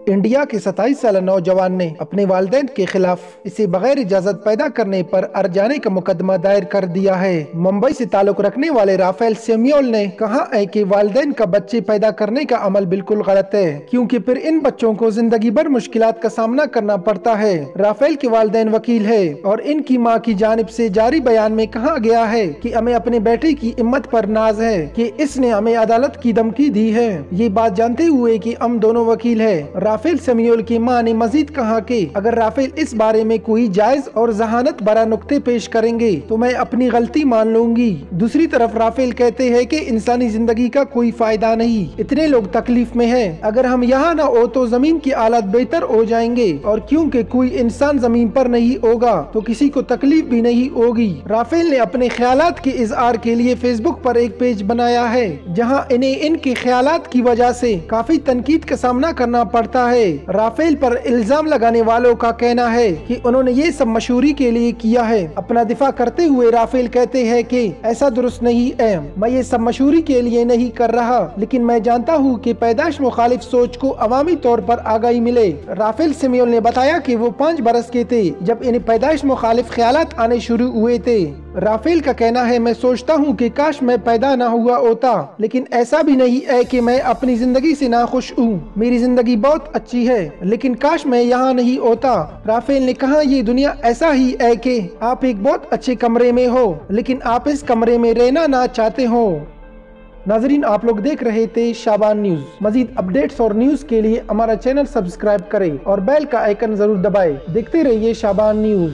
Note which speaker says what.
Speaker 1: India के 27 साल नौजवान ने अपने वालिदैन के खिलाफ इसे बगैर इजाजत पैदा करने पर अरजाने का मुकदमा दायर कर दिया है। मुंबई से ताल्लुक रखने वाले राफेल सैमुअल ने कहा है कि वालिदैन का बच्चे पैदा करने का अमल बिल्कुल गलत है, क्योंकि फिर इन बच्चों को जिंदगी भर मुश्किलात का सामना करना पड़ता है। राफेल के वालिदैन वकील है और इनकी मां की जानिब से जारी बयान में कहा गया है कि हमें अपने बेटे की हिम्मत पर नाज है कि इसने हमें अदालत की धमकी दी है। ये बात जानते हुए कि हम दोनों वकील है, राफेल सैमुअल की मां ने मजीद कहा कि अगर राफेल इस बारे में कोई जायज और जहानत भरा नुक्ते पेश करेंगे तो मैं अपनी गलती मान लूंगी। दूसरी तरफ राफेल कहते हैं कि इंसानी जिंदगी का कोई फायदा नहीं, इतने लोग तकलीफ में हैं। अगर हम यहाँ न हो तो जमीन की हालत बेहतर हो जाएंगे, और क्योंकि कोई इंसान जमीन पर नहीं होगा तो किसी को तकलीफ भी नहीं होगी। राफेल ने अपने ख्यालात के इजहार के लिए फेसबुक पर एक पेज बनाया है जहाँ इन्हें इनके ख्यालात की वजह से काफी तनकीद का सामना करना पड़ता है। राफेल पर इल्जाम लगाने वालों का कहना है कि उन्होंने ये सब मशहूरी के लिए किया है। अपना दिफा करते हुए राफेल कहते हैं कि ऐसा दुरुस्त नहीं है, मैं ये सब मशहूरी के लिए नहीं कर रहा, लेकिन मैं जानता हूँ कि पैदाइश मुखालिफ सोच को अवामी तौर पर आगाही मिले। राफेल सैमुअल ने बताया कि वो 5 बरस के थे जब इन्हें पैदाइश मुखालिफ ख्यालात आने शुरू हुए थे। राफेल का कहना है, मैं सोचता हूँ कि काश मैं पैदा ना हुआ होता, लेकिन ऐसा भी नहीं है कि मैं अपनी जिंदगी से नाखुश हूँ। मेरी जिंदगी बहुत अच्छी है, लेकिन काश मैं यहाँ नहीं होता। राफेल ने कहा, ये दुनिया ऐसा ही है कि आप एक बहुत अच्छे कमरे में हो, लेकिन आप इस कमरे में रहना ना चाहते हो। नाजरीन, आप लोग देख रहे थे शाबान न्यूज। मजीद अपडेट्स और न्यूज के लिए हमारा चैनल सब्सक्राइब करें और बेल का आइकन जरूर दबाएं। देखते रहिए शाबान न्यूज।